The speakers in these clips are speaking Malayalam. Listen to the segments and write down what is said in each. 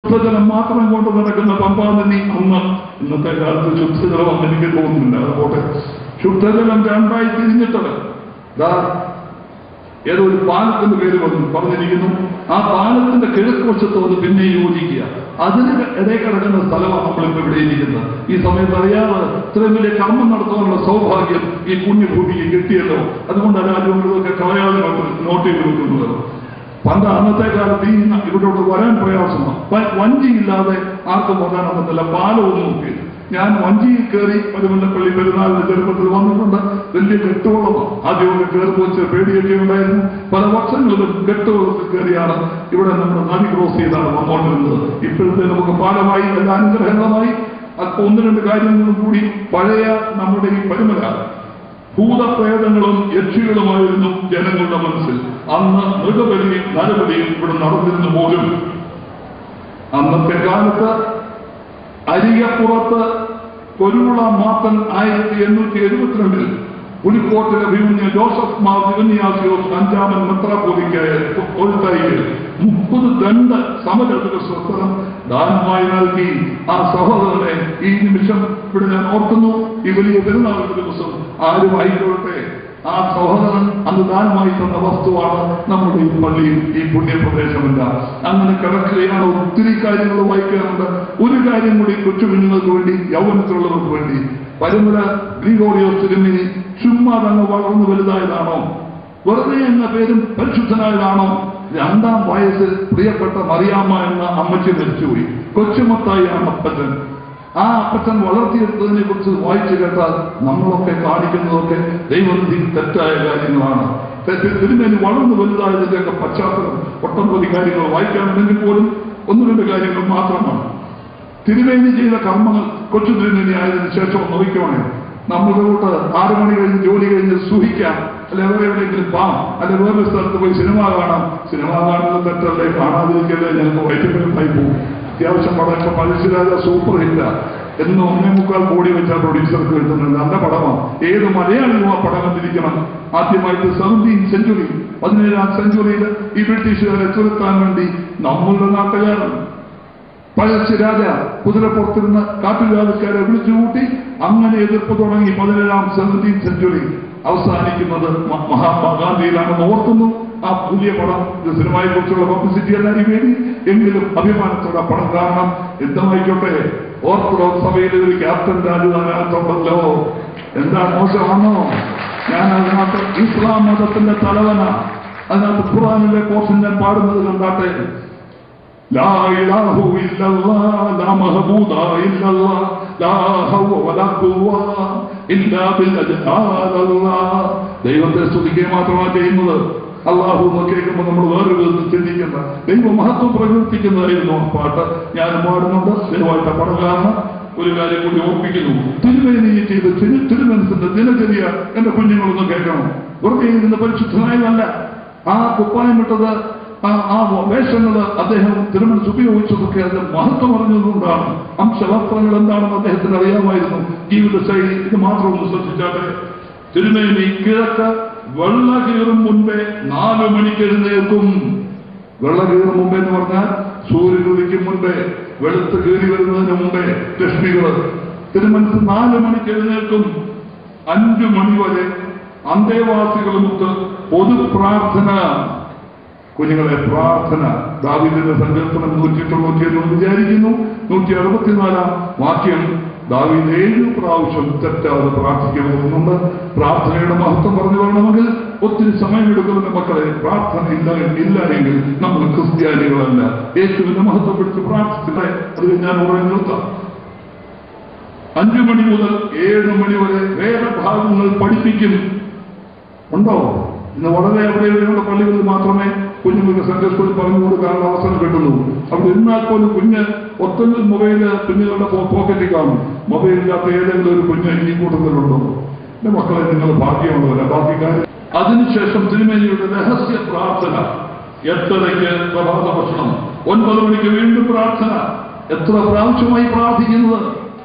ശുദ്ധജലം മാത്രം കൊണ്ട് നടക്കുന്ന പമ്പാനദി അന്ന് ഇന്നത്തെ കാലത്ത് ശുദ്ധജലം എനിക്ക് തോന്നുന്നില്ല. അതുപോലെ ശുദ്ധജലം രണ്ടായി തിരിഞ്ഞിട്ടത് ഏതോ ഒരു പാലത്തിന്റെ പേര് പറഞ്ഞിരിക്കുന്നു. ആ പാലത്തിന്റെ കിഴക്ക് വശത്ത് വന്ന് പിന്നെ യോജിക്കുക. അതിന് ഇടയിൽ കിടക്കുന്ന സ്ഥലമാണ് നമ്മളിപ്പോൾ ഇവിടെ ഇരിക്കുന്നത്. ഈ സമയത്ത് അറിയാതെ ഇത്രയും വലിയ കർമ്മം നടത്താനുള്ള സൗഭാഗ്യം ഈ പുണ്യഭൂമിക്ക് കിട്ടിയല്ലോ. അതുകൊണ്ട് രാജ്യങ്ങളിലൊക്കെ കളയാതെ നോട്ട് ചെയ്ത് വെക്കുന്നത്. പണ്ട് അന്നത്തെ കാലത്ത് ഇവിടോട്ട് വരാൻ പ്രയാസമാണ്. വഞ്ചിയില്ലാതെ ആർക്കും വരാനൊന്നുമില്ല. പാലമൊന്നും നോക്കിയില്ല. ഞാൻ വഞ്ചിയിൽ കയറി പരുമല്ലപ്പള്ളി പെരുന്നാളിന്റെ ചെറുപ്പത്തിൽ വന്നിട്ടുണ്ട്. വലിയ കെട്ടുവളമാണ്. ആദ്യമൊക്കെ കയറി വെച്ച് പേടിയൊക്കെ ഉണ്ടായിരുന്നു. പല വർഷങ്ങളിലും കെട്ടുവളത്തിൽ കയറിയാണ് ഇവിടെ നമ്മൾ നദി ക്രോസ് ചെയ്താണ് വന്നുകൊണ്ടിരുന്നത്. ഇപ്പോഴത്തെ നമുക്ക് പാലമായി എല്ലാ അനുഗ്രഹങ്ങളുമായി. അപ്പൊ ഒന്ന് രണ്ട് കാര്യങ്ങളും കൂടി പഴയ നമ്മുടെ ഈ പരുമല ഭൂതപ്രേതങ്ങളും യക്ഷികളുമായിരുന്നു ജനങ്ങളുടെ മനസ്സിൽ. അന്ന് മൃഗബലിയും നരബലിയും ഇവിടെ നടന്നിരുന്നു പോലും. അന്നത്തെ കാലത്ത് അരികപ്പുറത്ത് കൊരുവിള മാത്തൻ 1872 പുലിക്കോട്ടിലെ അഭിമന്യ ജോസഫ് മാർ ദിവന്യാസിയോസ് 5ാമൻ മെത്രാപ്പോലീത്തായ 30 ദണ്ഡ് സമചതുര സ്വസ്ഥലം ദാനമായി നൽകി ആ സഹോദരനെ ഈ നിമിഷം ഇവിടെ ഞാൻ ഓർക്കുന്നു. ഈ വലിയ പെരുന്നാളിന്റെ ദിവസം ആരും ആയിക്കോട്ടെ, ആ സഹോദരൻ അന്ന് ദാനമായി തന്ന വസ്തുവാണ് നമ്മുടെ ഈ പള്ളിയും ഈ പുണ്യപ്രദേശമല്ല. അങ്ങനെ കിടക്കുകയാണ്. ഒത്തിരി കാര്യങ്ങൾ വായിക്കാറുണ്ട്. ഒരു കാര്യം കൂടി കൊച്ചുകുഞ്ഞുങ്ങൾക്ക് വേണ്ടി, യൗവനത്തിലുള്ളവർക്ക് വേണ്ടി. പരുമല ഗ്രിഗോറിയോസ് തിരുമേനി ചുമ്മാ അങ്ങ് വളർന്നു വലുതായതാണോ? വെറുതെ എന്ന പേരും പരിശുദ്ധനായതാണോ? 2ാം വയസ്സിൽ പ്രിയപ്പെട്ട മറിയാമ്മ എന്ന അമ്മച്ചി മരിച്ചുപോയി. കൊച്ചുമത്തായിയാണ് അപ്പച്ചൻ. ആ അപ്പച്ചൻ വളർത്തിയെടുത്തതിനെ കുറിച്ച് വായിച്ചു കേട്ടാൽ നമ്മളൊക്കെ കാണിക്കുന്നതൊക്കെ ദൈവത്തിൽ തെറ്റായ കാര്യങ്ങളാണ്. തിരുമേനി വളർന്നു വലുതായതിന്റെയൊക്കെ പശ്ചാത്തലം ഒട്ടനവധി കാര്യങ്ങൾ വായിക്കാനുണ്ടെങ്കിൽ പോലും 1-2 കാര്യങ്ങൾ മാത്രമാണ്. തിരുമേനി ചെയ്ത കർമ്മങ്ങൾ കൊച്ചു തിരുമേനി ആയതിനു ശേഷം നോക്കുകയാണെങ്കിൽ നമ്മുടെ കൂട്ട് 6 മണി കഴിഞ്ഞ് ജോലി കഴിഞ്ഞ് സുഖിക്കാം, അല്ലെ വേറെ എവിടെയെങ്കിലും പാം, അല്ലെ വേറൊരു സ്ഥലത്ത് പോയി സിനിമ കാണാം. സിനിമ കാണുന്നത് തെറ്റല്ലേ, കാണാതിരിക്കല്ലേ, ഞങ്ങൾക്ക് വൈറ്റമിനായി പോകും. അത്യാവശ്യം പടമൊക്കെ പഴശ്ശിരാജ സൂപ്പർ ഹിറ്റാ എന്ന് 1.25 കോടി വെച്ചാൽ പ്രൊഡ്യൂസർക്ക് കിട്ടുന്നുണ്ട്. നല്ല പടമാണ്. ഏത് മലയാളിയും ആ പടം കണ്ടിരിക്കണം. ആദ്യമായിട്ട് 17th സെഞ്ചുറി 17ാം സെഞ്ചുറിയിൽ ഈ ബ്രിട്ടീഷുകാരെ തുരത്താൻ വേണ്ടി നമ്മളുടെ നാട്ടുകാരൻ പഴശ്ശിരാജ കുതിരപ്പുറത്തിരുന്ന് കാട്ടുജാതിക്കാരെ വിളിച്ചുകൂട്ടി. അങ്ങനെ എതിർപ്പ് തുടങ്ങി 17th സെഞ്ചുറി അവസാനിക്കുന്നത് മഹാത്മാഗാന്ധിയിലാണെന്ന് ഓർക്കുന്നു. ആ പുതിയ പടം സിനിമയെ കുറിച്ചുള്ള പബ്ലിസിറ്റി എല്ലാവരും വേണ്ടി എങ്കിലും അഭിമാനത്തോടെ പടം കാണണം. എന്തായിക്കോട്ടെ, ഓർത്തഡോക്സ് സഭയിലെ ഒരു ക്യാപ്റ്റൻ രാജു അതിനകത്തുണ്ടല്ലോ. എന്താ മോശമാണോ? ഞാൻ അതിനകത്ത് ഇസ്ലാം മതത്തിന്റെ തലവന. അതിനകത്ത് ഖുർആനിലെ പോർഷൻ ഞാൻ പാടുന്നത് കണ്ടാട്ടെ. ലാ ഇലാഹു ഇല്ലല്ലാഹ് ലാ മഹബൂദ ഇല്ലല്ലാഹ് ലാ ഹൗല വലാ ഖുവ്വ ഇല്ലാ ബില്ലാഹ്. ദൈവത്തെ സ്തുതിക്കുക മാത്രമാണ് ചെയ്യുന്നത്. അള്ളാഹു കേൾക്കുമ്പോൾ നമ്മൾ വേറൊരു വിധത്തിൽ ചിന്തിക്കുന്ന ദൈവ മഹത്വം പ്രകീർത്തിക്കുന്നതായിരുന്നു ആ പാട്ട്. ഞാൻ പാടുന്നുണ്ട്. ദയവായിട്ട് പടം കാരണം ഒരു കാര്യം കൂടി ഓർപ്പിക്കുന്നു. തിരുമേനി ചെയ്ത് തിരുമനസിന്റെ ദിനചര്യ എന്റെ കുഞ്ഞുങ്ങളൊന്നും കേൾക്കണം. വെറുതെ ഇരുന്ന് പരിശുദ്ധനായതല്ല. ആ കുപ്പായമിട്ടത്, ആ വേഷങ്ങള് അദ്ദേഹം തിരുമനസ് ഉപയോഗിച്ചതൊക്കെ അതിന്റെ മഹത്വം അറിഞ്ഞതുകൊണ്ടാണ്. അംശവസ്ത്രങ്ങൾ എന്താണെന്ന് അദ്ദേഹത്തിന് അറിയാമായിരുന്നു. ജീവിതശൈലി ഇത് മാത്രം ഒന്ന് ശ്രദ്ധിച്ചാട്ടെ. തിരുമേനി കിഴക്ക് വെള്ള കീറും മുൻപേ 4 മണിക്ക് എഴുന്നേൽക്കും. വെള്ള കീറും മുമ്പേ എന്ന് പറഞ്ഞാൽ സൂര്യൻ ഉദിക്കും മുൻപേ, വെളുത്ത് കയറി വരുന്നതിന് മുമ്പേ രശ്മികള്. തിരുമനസ് 4 മണിക്ക് എഴുന്നേൽക്കും. 5 മണി വരെ അന്തേവാസികളുമൊത്ത് പൊതു പ്രാർത്ഥന. കുഞ്ഞുങ്ങളെ, പ്രാർത്ഥന. ദാവീദിന്റെ സങ്കീർത്തനം 190 എന്ന് വിചാരിക്കുന്നു. 164ാം വാക്യം ദാവീദ് 7 പ്രാവശ്യം തെറ്റാതെ പ്രാർത്ഥിക്കുന്നുണ്ട്. പ്രാർത്ഥനയുടെ മഹത്വം പറഞ്ഞു വരണമെങ്കിൽ ഒത്തിരി സമയമെടുക്കുന്ന മക്കളെ. പ്രാർത്ഥന ഇല്ല എങ്കിൽ നമ്മൾ ക്രിസ്ത്യാനികളല്ല. യേശുവിന്റെ മഹത്വം പിടിച്ച് പ്രാർത്ഥിക്കട്ടെ. അത് ഞാൻ ഉടനെ നിർത്താം. 5 മണി മുതൽ 7 മണി വരെ വേദഭാഗങ്ങൾ പഠിപ്പിക്കും. ഉണ്ടോ? ഇന്ന് വളരെ എവിടെയുള്ള പള്ളികളിൽ മാത്രമേ കുഞ്ഞുങ്ങൾക്ക് സൺഡേ സ്കൂളിൽ പറഞ്ഞു കൊടുക്കാനുള്ള അവസരം കിട്ടുന്നു. അവിടെ ഇരുന്നാൽ പോലും കുഞ്ഞ് ഒത്തൽ മൊബൈല് കുഞ്ഞുങ്ങളുടെ പോക്കറ്റിൽ കാണും. മൊബൈലില്ലാത്ത ഏതെങ്കിലും ഒരു കുഞ്ഞ് ഈ കൂട്ടത്തിലുണ്ടോ? എന്റെ മക്കളെ, നിങ്ങൾ ഭാഗ്യമുള്ളവരാ. ബാക്കിക്കാർ അതിനുശേഷം തിരുമേനിയുടെ രഹസ്യ പ്രാർത്ഥന. 8:30 പ്രഭാത ഭക്ഷണം. 9 മണിക്ക് വീണ്ടും പ്രാർത്ഥന. എത്ര പ്രാവശ്യമായി പ്രാർത്ഥിക്കുന്നത്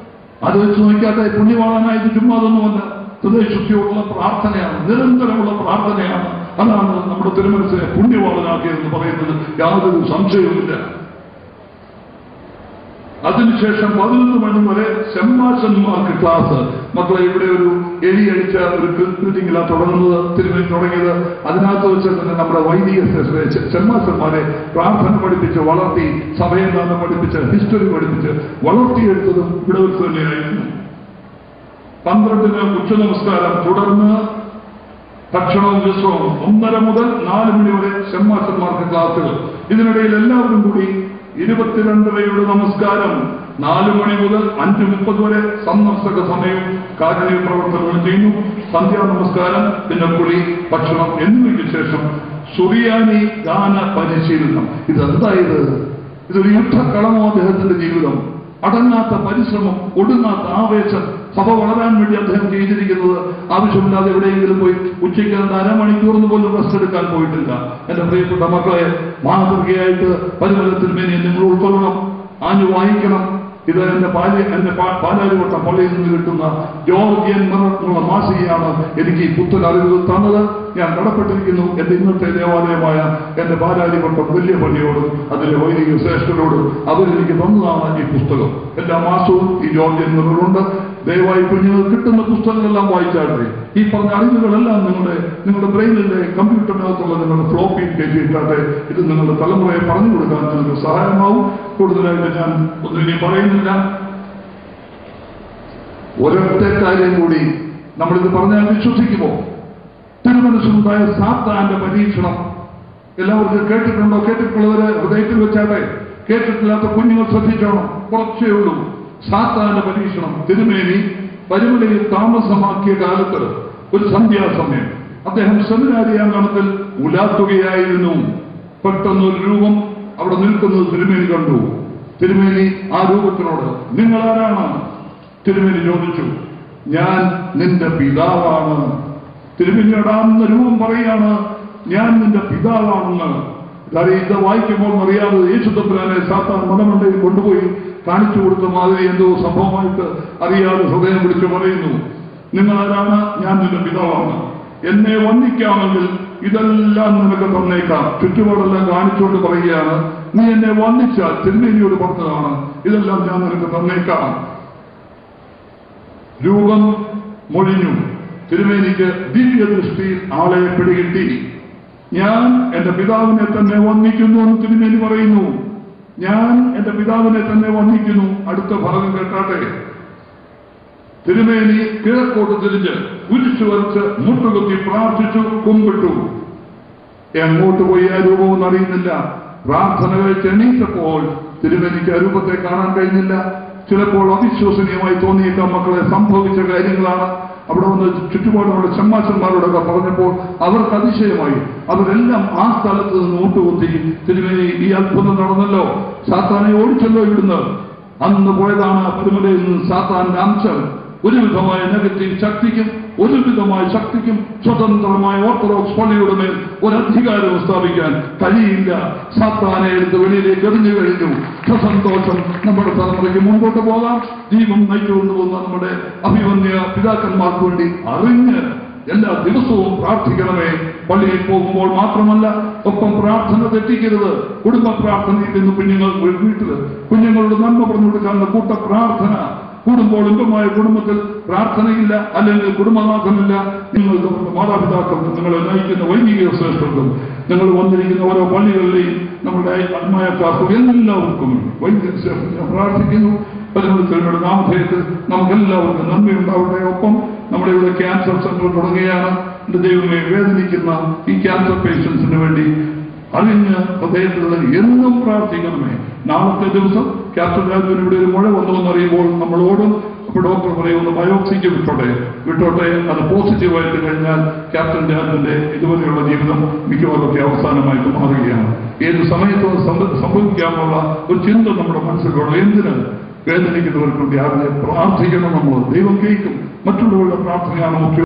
അത് വെച്ച് നോക്കാട്ടെ. പുണ്യവാളനായത് ചുമ്മാതൊന്നുമല്ല. ഹൃദയശുദ്ധിയോടുള്ള പ്രാർത്ഥനയാണ്, നിരന്തരമുള്ള പ്രാർത്ഥനയാണ്. അതാണ് നമ്മുടെ തിരുമനസിനെ പുണ്യവാളനാക്കിയതെന്ന് പറയുന്നത് യാതൊരു സംശയവുമില്ല. അതിനുശേഷം 11 മണി വരെ ഷമ്മാശന്മാർക്ക് ക്ലാസ്. മക്കളെ, ഇവിടെ ഒരു എലിയടിച്ച ഒരു മീറ്റിംഗിലാണ് തുടങ്ങിയത്. അതിനകത്ത് വെച്ച് തന്നെ നമ്മുടെ വൈദിക ഷമ്മാശന്മാരെ പ്രാർത്ഥന പഠിപ്പിച്ച് വളർത്തി, സഭയെ നിന്ന് പഠിപ്പിച്ച്, ഹിസ്റ്ററി പഠിപ്പിച്ച് വളർത്തിയെടുത്തതും ഇവിടെ വെച്ച് തന്നെയായിരുന്നു. 12-ന് ഉച്ച നമസ്കാരം, തുടർന്ന് ഭക്ഷണവും വിശ്രമവും. 1:30 മുതൽ 4 മണി വരെ ഷമ്മാശന്മാർക്ക് ക്ലാസുകൾ. ഇതിനിടയിൽ എല്ലാവരും കൂടി 22:30 നമസ്കാരം, 4 മണി മുതൽ 5:30 വരെ സന്ദർശക സമയവും കാരുണ്യ പ്രവർത്തനങ്ങൾ ചെയ്യുന്നു. സന്ധ്യാ നമസ്കാരം, പിന്നെ കുളി, ഭക്ഷണം എന്നിവയ്ക്ക് ശേഷം സുറിയാനി ഗാന പരിശീലനം. ഇതെന്തായത്? ഇതൊരു യുദ്ധക്കളമോ അദ്ദേഹത്തിന്റെ ജീവിതം? അടങ്ങാത്ത പരിശ്രമം, ഒടുങ്ങാത്ത ആവേശം. സഭ വളരാൻ വേണ്ടി അദ്ദേഹം ചെയ്തിരിക്കുന്നത് ആവശ്യമില്ലാതെ എവിടെയെങ്കിലും പോയി ഉച്ചയ്ക്ക് 1/2 പോലും റെസ്റ്റ് എടുക്കാൻ പോയിട്ടില്ല. എന്റെ പ്രിയപ്പെട്ട മക്കളെ, മാതൃകയായിട്ട് പരിമലത്തിൽ മേനെ നിങ്ങൾ ഉൾക്കൊള്ളണം, ആഞ്ഞു വായിക്കണം. ഇത് എന്റെ പാലാരിവട്ടം പള്ളിയിൽ നിന്ന് കിട്ടുന്ന ജോർജിയൻ എന്നുള്ള മാസികയാണ് എനിക്ക് ഈ പുത്തൻ അറിവുകൾ തന്നത്. ഞാൻ കടപ്പെട്ടിരിക്കുന്നു എന്റെ ഇന്നത്തെ ദേവാലയമായ എന്റെ പാലാരിവട്ടം വലിയ പള്ളിയോടും അതിലെ വൈദിക ശ്രേഷ്ഠരോടും. അവരെനിക്ക് തന്നതാണ് ഈ പുസ്തകം. എല്ലാ മാസവും ഈ ജോർജിയൻ നിങ്ങളുണ്ട്. ദയവായി കുഞ്ഞുങ്ങൾ കിട്ടുന്ന പുസ്തകങ്ങളെല്ലാം വായിച്ചാട്ടെ. ഈ പറഞ്ഞ അറിവുകളെല്ലാം നിങ്ങളുടെ ബ്രെയിനിലെ കമ്പ്യൂട്ടറിനകത്തുള്ള നിങ്ങളുടെ ഫ്ലോപ്പിയിൽ കയറ്റിയിട്ടാട്ടെ. ഇത് നിങ്ങളുടെ തലമുറയെ പറഞ്ഞു കൊടുക്കാൻ നിങ്ങൾക്ക് സഹായമാവും. കൂടുതലായിട്ട് ഞാൻ ഒന്നും ഇനി പറയുന്നില്ല. ഒരൊറ്റ കാര്യം കൂടി നമ്മളിത് പറഞ്ഞാൽ വിശ്വസിക്കുമോ? തിരുമനസ്സുണ്ടായ സാത്താന്റെ പരീക്ഷണം എല്ലാവർക്കും കേട്ടിട്ടുണ്ടോ? കേട്ടിട്ടുള്ളവര് ഹൃദയത്തിൽ വെച്ചാട്ടെ. കേട്ടിട്ടില്ലാത്ത കുഞ്ഞുങ്ങൾ ശ്രദ്ധിച്ചോണം. കുറച്ചേ ഉള്ളൂ. സാത്താന്റെ പരീക്ഷണം. തിരുമേനി പരിമലയിൽ താമസമാക്കിയ കാലത്ത് ഒരു സന്ധ്യാസമയം അദ്ദേഹം സെമിനാരി അങ്കണത്തിൽ ഉലാത്തുകയായിരുന്നു. പെട്ടെന്നൊരു രൂപം അവിടെ നിൽക്കുന്നത് തിരുമേനി കണ്ടു. തിരുമേനി ആ രൂപത്തിനോട്, നിങ്ങൾ ആരാണ്? തിരുമേനി ചോദിച്ചു. ഞാൻ നിന്റെ പിതാവാണ്. തിരുമേനിയോടാണെന്ന രൂപം പറയാണ്, ഞാൻ നിന്റെ പിതാവാണെന്ന്. ഇത് വായിക്കുമ്പോൾ അറിയാതെ യേശുദമ്പുരാനെ സാത്താൻ മലമണ്ടയിൽ കൊണ്ടുപോയി കാണിച്ചു കൊടുത്ത മാതിരി എന്തോ സംഭവമായിട്ട് അറിയാതെ ഹൃദയം പിടിച്ചു പറയുന്നു. നിങ്ങളാരാണ്? ഞാൻ നിന്റെ പിതാവാണ്. എന്നെ വന്ദിക്കാമെങ്കിൽ ഇതെല്ലാം നിനക്ക് തന്നേക്കാം. ചുറ്റുപാടെല്ലാം കാണിച്ചുകൊണ്ട് പറയുകയാണ്, നീ എന്നെ വന്ദിച്ചാൽ, തിരുമേനിയോട് പറഞ്ഞതാണ്, ഇതെല്ലാം ഞാൻ നിനക്ക് തന്നേക്കാം. രൂപം മൊഴിഞ്ഞു. തിരുമേനിക്ക് ദിവ്യദൃഷ്ടിയിൽ ആളെ പിടികിട്ടി. ഞാൻ എന്റെ പിതാവിനെ തന്നെ വന്ദിക്കുന്നു എന്ന് തിരുമേനി പറയുന്നു. ഞാൻ എന്റെ പിതാവിനെ തന്നെ വന്ദിക്കുന്നു. അടുത്ത ഭാഗം കേട്ടാട്ടെ. തിരുമേനി കിഴക്കോട്ട് തിരിഞ്ഞ് കുരിശു വരച്ച് മുട്ടുകുത്തി പ്രാർത്ഥിച്ചു, കുമ്പിട്ടു. എങ്ങോട്ട് പോയി ആ രൂപമൊന്നും അറിയുന്നില്ല. പ്രാർത്ഥന കഴിച്ച് എണീറ്റപ്പോൾ തിരുമേനിക്ക് ആ രൂപത്തെ കാണാൻ കഴിഞ്ഞില്ല. ചിലപ്പോൾ അവിശ്വസനീയമായി തോന്നിയേക്കാം മക്കളെ. സംഭവിച്ച കാര്യങ്ങളാണ്. അവിടെ വന്ന് ചുറ്റുപാടുള്ള ഷമ്മാശന്മാരോടൊക്കെ പറഞ്ഞപ്പോൾ അവർക്ക് അതിശയമായി. അവരെല്ലാം ആ സ്ഥലത്ത് നിന്ന് മുട്ടുകുത്തി, തിരുമേനി ഈ അത്ഭുതം നടന്നല്ലോ, സാത്താനെ ഓടിച്ചല്ലോ ഇവിടുന്ന്. അന്ന് പോയതാണ് പരിമലയിൽ നിന്ന് സാത്താന്റെ അംശം. ഒരുവിധമായ നെഗറ്റീവ് ശക്തിക്കും ഒരുവിധമായ ശക്തിക്കും സ്വതന്ത്രമായ ഓർത്തഡോക്സ് പള്ളിയുടെ മേൽ ഒരധികാരം സ്ഥാപിക്കാൻ കഴിയില്ല. സാത്താനെ എടുത്ത് വെളിയിലേക്ക് എറിഞ്ഞു കഴിഞ്ഞു. സന്തോഷം. നമ്മുടെ തലമുറയ്ക്ക് മുമ്പോട്ട് പോകാം. ദീപം നയിച്ചുകൊണ്ടുപോകുന്ന നമ്മുടെ അഭിമന്യ പിതാക്കന്മാർക്ക് വേണ്ടി അറിഞ്ഞ് എല്ലാ ദിവസവും പ്രാർത്ഥിക്കണമേ. പള്ളിയിൽ പോകുമ്പോൾ മാത്രമല്ല, ഒപ്പം പ്രാർത്ഥന തെറ്റിക്കരുത്. കുടുംബ പ്രാർത്ഥനയിൽ നിന്ന് വീട്ടില് കുഞ്ഞുങ്ങളുടെ നന്മ പറഞ്ഞു കൊടുക്കാനുള്ള കൂട്ട പ്രാർത്ഥന. കൂടുമ്പോൾ ഇമ്പമായ കുടുംബത്തിൽ പ്രാർത്ഥനയില്ല, അല്ലെങ്കിൽ കുടുംബനാഥമില്ല. നിങ്ങൾക്ക് മാതാപിതാക്കൾക്കും നിങ്ങളെ നയിക്കുന്ന വൈദിക ശ്രേഷ്ഠർക്കും നിങ്ങൾ വന്നിരിക്കുന്ന ഓരോ പള്ളികളിലെയും നമ്മുടെ ആത്മായക്കാർക്കും എല്ലാവർക്കും വൈദിക ശ്രേഷ്ഠ പ്രാർത്ഥിക്കുന്നു. പരിമളത്തിലൂടെ നാമധേയത്തിൽ നമുക്കെല്ലാവർക്കും നന്മയുണ്ടാവട്ടെ. ഒപ്പം നമ്മുടെ ഇവിടെ ക്യാൻസർ സെന്റർ തുടങ്ങുകയാണ്. എന്റെ ദൈവമേ, വേദനിക്കുന്ന ഈ ക്യാൻസർ പേഷ്യൻസിന് വേണ്ടി അറിഞ്ഞ് ഹൃദയത്തിൽ എന്നും പ്രാർത്ഥിക്കണമേ. നാളത്തെ ദിവസം ക്യാൻസർ രാജുവിന് ഇവിടെ ഒരു മുഴ വന്നുവെന്ന് അറിയുമ്പോൾ നമ്മളോടും അപ്പോൾ ഡോക്ടർ പറയുന്ന ബയോപ്സിക്ക് വിട്ടോട്ടെ. അത് പോസിറ്റീവായിട്ട് കഴിഞ്ഞാൽ ക്യാപ്റ്റൻ ജാർജിന്റെ ഇതുവരെയുള്ള ജീവിതം മിക്കവാറൊക്കെ അവസാനമായിട്ട് മാറുകയാണ്. ഏത് സമയത്തും സംഭവിക്കാനുള്ള ഒരു ചിന്ത നമ്മുടെ മനസ്സിലുള്ള എന്തിന് വേദനിക്കുന്നവർക്ക് വേണ്ടി ആരെ പ്രാർത്ഥിക്കണം. നമ്മൾ ദൈവം കേൾക്കും. മറ്റുള്ളവരുടെ പ്രാർത്ഥനയാണ് മുഖ്യം.